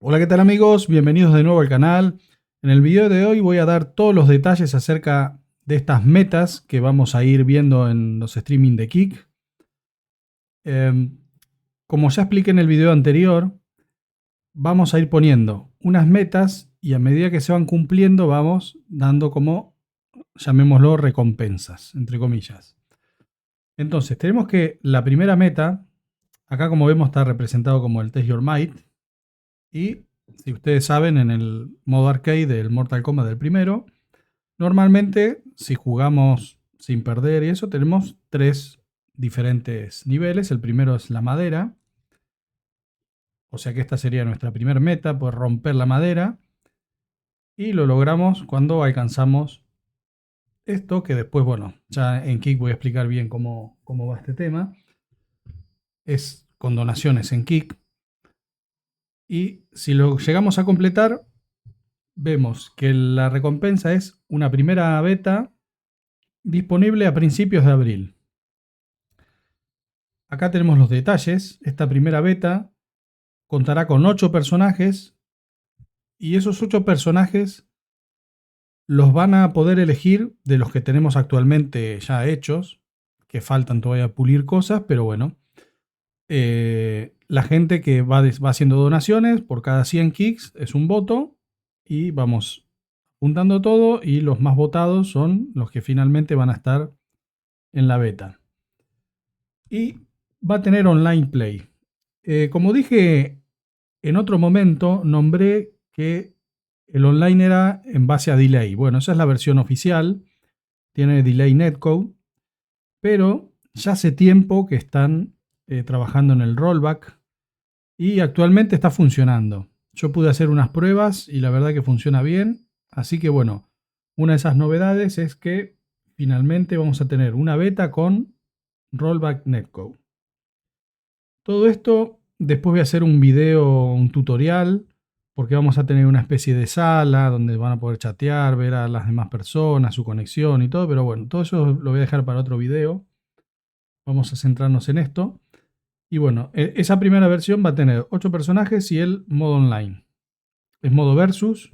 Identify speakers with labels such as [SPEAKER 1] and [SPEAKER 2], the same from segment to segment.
[SPEAKER 1] Hola, ¿qué tal amigos? Bienvenidos de nuevo al canal. En el video de hoy voy a dar todos los detalles acerca de estas metas que vamos a ir viendo en los streaming de Kick. Como ya expliqué en el video anterior, vamos a ir poniendo unas metas y a medida que se van cumpliendo vamos dando como, llamémoslo, recompensas, entre comillas. Entonces, tenemos que la primera meta, acá como vemos está representado como el Test Your Might. Y si ustedes saben, en el modo arcade del Mortal Kombat del primero, normalmente si jugamos sin perder y eso, tenemos tres diferentes niveles. El primero es la madera, o sea que esta sería nuestra primera meta, poder romper la madera. Y lo logramos cuando alcanzamos esto, que después, bueno, ya en Kick voy a explicar bien cómo va este tema. Es con donaciones en Kick. Y si lo llegamos a completar, vemos que la recompensa es una primera beta disponible a principios de abril. Acá tenemos los detalles. Esta primera beta contará con 8 personajes y esos 8 personajes los van a poder elegir de los que tenemos actualmente ya hechos, que faltan todavía pulir cosas, pero bueno. La gente que va haciendo donaciones por cada 100 kicks es un voto y vamos juntando todo y los más votados son los que finalmente van a estar en la beta. Y va a tener online play. Como dije en otro momento, nombré que el online era en base a delay. Bueno, esa es la versión oficial. Tiene delay netcode. Pero ya hace tiempo que están trabajando en el rollback. Y actualmente está funcionando. Yo pude hacer unas pruebas y la verdad que funciona bien. Así que bueno, una de esas novedades es que finalmente vamos a tener una beta con rollback netcode. Todo esto, después voy a hacer un video, un tutorial, porque vamos a tener una especie de sala donde van a poder chatear, ver a las demás personas, su conexión y todo, pero bueno, todo eso lo voy a dejar para otro video. Vamos a centrarnos en esto. Y bueno, esa primera versión va a tener 8 personajes y el modo online. Es modo versus,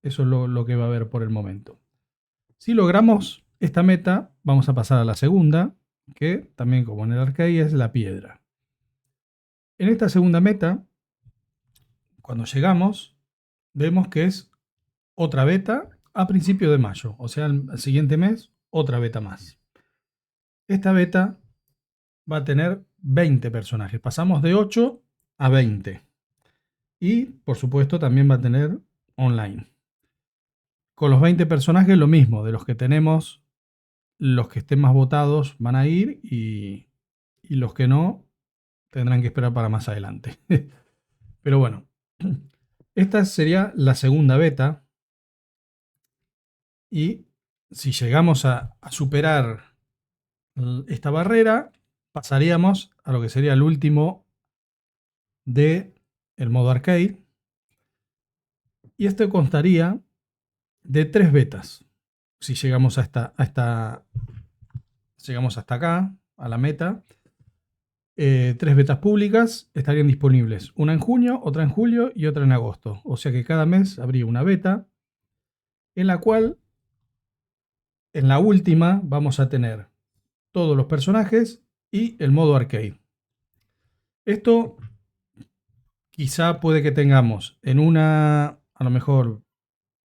[SPEAKER 1] eso es lo que va a haber por el momento. Si logramos esta meta, vamos a pasar a la segunda, que también como en el arcade es la piedra. En esta segunda meta, cuando llegamos, vemos que es otra beta a principio de mayo, o sea, el siguiente mes, otra beta más. Esta beta va a tener 20 personajes, pasamos de 8 a 20. Y, por supuesto, también va a tener online. Con los 20 personajes lo mismo, de los que tenemos, los que estén más votados van a ir y los que no tendrán que esperar para más adelante. Pero bueno, esta sería la segunda beta. Y si llegamos a superar esta barrera, pasaríamos a lo que sería el último de el modo arcade. Y esto constaría de 3 betas. Si llegamos llegamos hasta acá, a la meta, 3 betas públicas estarían disponibles. Una en junio, otra en julio y otra en agosto. O sea que cada mes habría una beta en la cual en la última vamos a tener todos los personajes y el modo arcade. Esto quizá puede que tengamos en una, a lo mejor,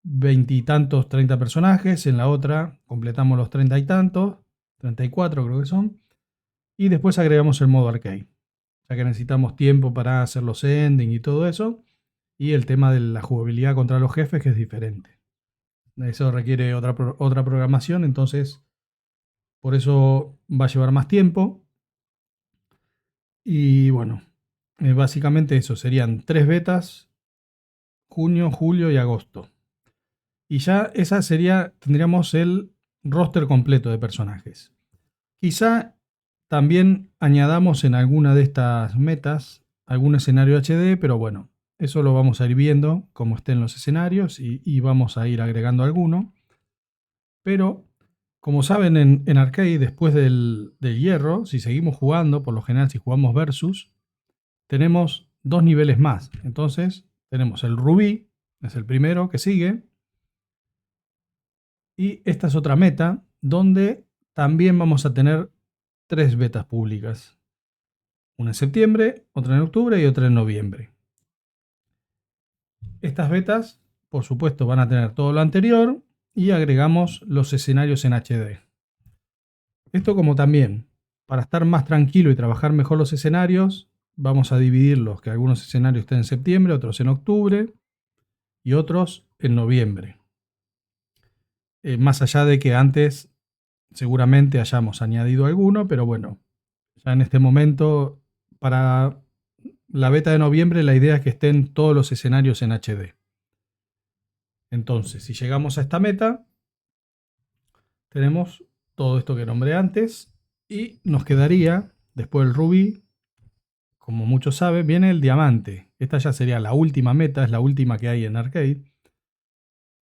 [SPEAKER 1] 20 y tantos, 30 personajes, en la otra completamos los 30 y tantos, 34 creo que son, y después agregamos el modo arcade, ya que necesitamos tiempo para hacer los ending y todo eso, y el tema de la jugabilidad contra los jefes que es diferente. Eso requiere otra programación, entonces por eso va a llevar más tiempo. Y bueno, básicamente eso, serían 3 betas, junio, julio y agosto. Y ya esa sería, tendríamos el roster completo de personajes. Quizá también añadamos en alguna de estas metas algún escenario HD, pero bueno, eso lo vamos a ir viendo como estén los escenarios y vamos a ir agregando alguno. Pero, como saben, en arcade, después del hierro, si seguimos jugando, por lo general si jugamos versus, tenemos 2 niveles más. Entonces, Tenemos el rubí, es el primero que sigue. Y esta es otra meta donde también vamos a tener 3 betas públicas. Una en septiembre, otra en octubre y otra en noviembre. Estas betas, por supuesto, van a tener todo lo anterior y agregamos los escenarios en HD. Esto como también, para estar más tranquilo y trabajar mejor los escenarios, vamos a dividirlos, que algunos escenarios estén en septiembre, otros en octubre y otros en noviembre. Más allá de que antes seguramente hayamos añadido alguno, pero bueno, ya en este momento, para la beta de noviembre, la idea es que estén todos los escenarios en HD. Entonces, si llegamos a esta meta, tenemos todo esto que nombré antes y nos quedaría, después del rubí, como muchos saben, viene el diamante. Esta ya sería la última meta, es la última que hay en Arcade.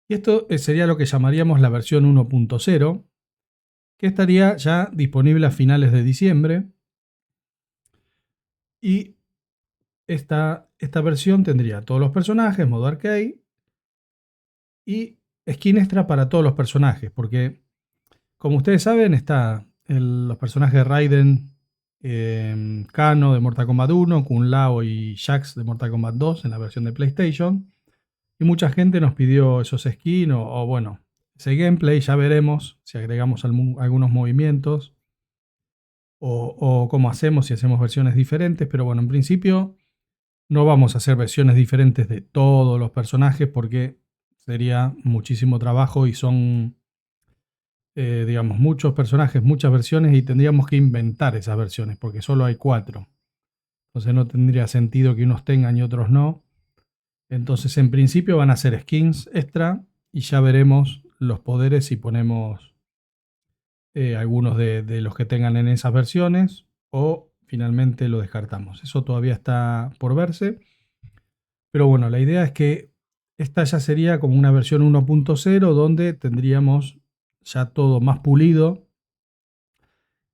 [SPEAKER 1] Y esto sería lo que llamaríamos la versión 1.0, que estaría ya disponible a finales de diciembre. Y esta versión tendría todos los personajes, modo arcade y skin extra para todos los personajes, porque como ustedes saben está los personajes de Raiden, Kano de Mortal Kombat 1, Kun Lao y Jax de Mortal Kombat 2 en la versión de PlayStation. Y mucha gente nos pidió esos skins o bueno, ese gameplay. Ya veremos si agregamos algunos movimientos o cómo hacemos, si hacemos versiones diferentes. Pero bueno, en principio no vamos a hacer versiones diferentes de todos los personajes porque sería muchísimo trabajo y son, digamos, muchos personajes, muchas versiones y tendríamos que inventar esas versiones porque solo hay 4. Entonces no tendría sentido que unos tengan y otros no. Entonces en principio van a ser skins extra y ya veremos los poderes si ponemos algunos de los que tengan en esas versiones o finalmente lo descartamos. Eso todavía está por verse. Pero bueno, la idea es que esta ya sería como una versión 1.0 donde tendríamos ya todo más pulido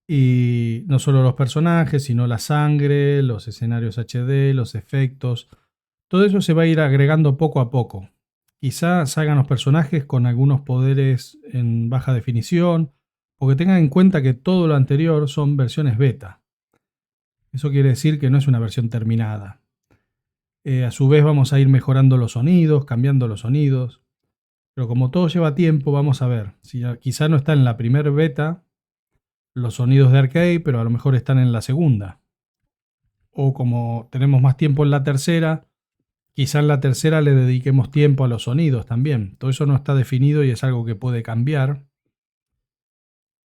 [SPEAKER 1] y no solo los personajes, sino la sangre, los escenarios HD, los efectos. Todo eso se va a ir agregando poco a poco. Quizá salgan los personajes con algunos poderes en baja definición, porque tengan en cuenta que todo lo anterior son versiones beta. Eso quiere decir que no es una versión terminada. A su vez vamos a ir mejorando los sonidos, cambiando los sonidos. Pero como todo lleva tiempo, vamos a ver. Si quizá no está en la primer beta los sonidos de arcade, pero a lo mejor están en la segunda. O como tenemos más tiempo en la tercera, quizá en la tercera le dediquemos tiempo a los sonidos también. Todo eso no está definido y es algo que puede cambiar.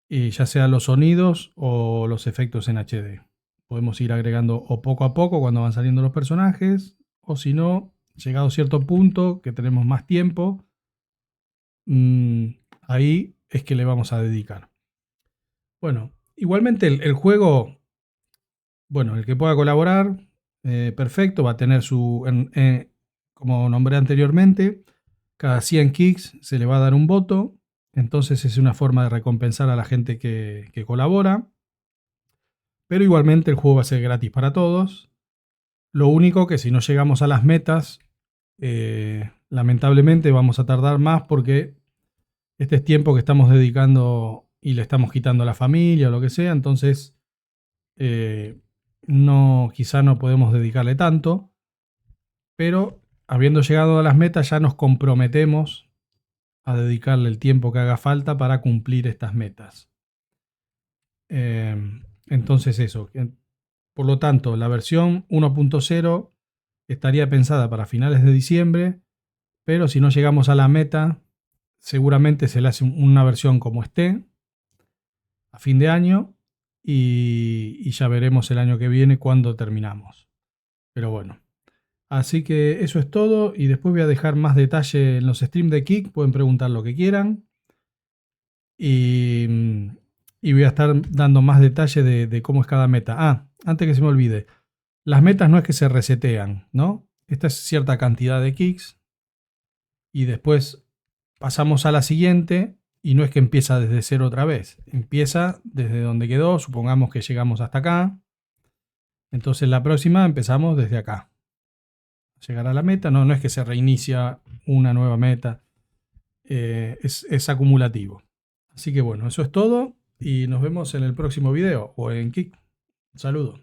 [SPEAKER 1] Y ya sea los sonidos o los efectos en HD. Podemos ir agregando o poco a poco cuando van saliendo los personajes, o si no, llegado a cierto punto que tenemos más tiempo, ahí es que le vamos a dedicar. Bueno, igualmente el juego, bueno, el que pueda colaborar, perfecto, va a tener su, como nombré anteriormente, cada 100 kicks se le va a dar un voto, entonces es una forma de recompensar a la gente que colabora. Pero igualmente el juego va a ser gratis para todos. Lo único que si no llegamos a las metas, lamentablemente vamos a tardar más porque este es tiempo que estamos dedicando y le estamos quitando a la familia o lo que sea. Entonces, quizá no podemos dedicarle tanto. Pero habiendo llegado a las metas ya nos comprometemos a dedicarle el tiempo que haga falta para cumplir estas metas. Entonces eso. Por lo tanto, la versión 1.0 estaría pensada para finales de diciembre, pero si no llegamos a la meta, seguramente se le hace una versión como esté a fin de año y ya veremos el año que viene cuándo terminamos. Pero bueno, así que eso es todo y después voy a dejar más detalle en los streams de Kick, pueden preguntar lo que quieran y voy a estar dando más detalle de cómo es cada meta. Ah, antes que se me olvide. Las metas no es que se resetean, ¿no? Esta es cierta cantidad de kicks y después pasamos a la siguiente y no es que empieza desde cero otra vez. Empieza desde donde quedó, supongamos que llegamos hasta acá. Entonces la próxima empezamos desde acá. llegar a la meta. No, no es que se reinicia una nueva meta. Es acumulativo. Así que bueno, eso es todo y nos vemos en el próximo video o en Kik. Un saludo.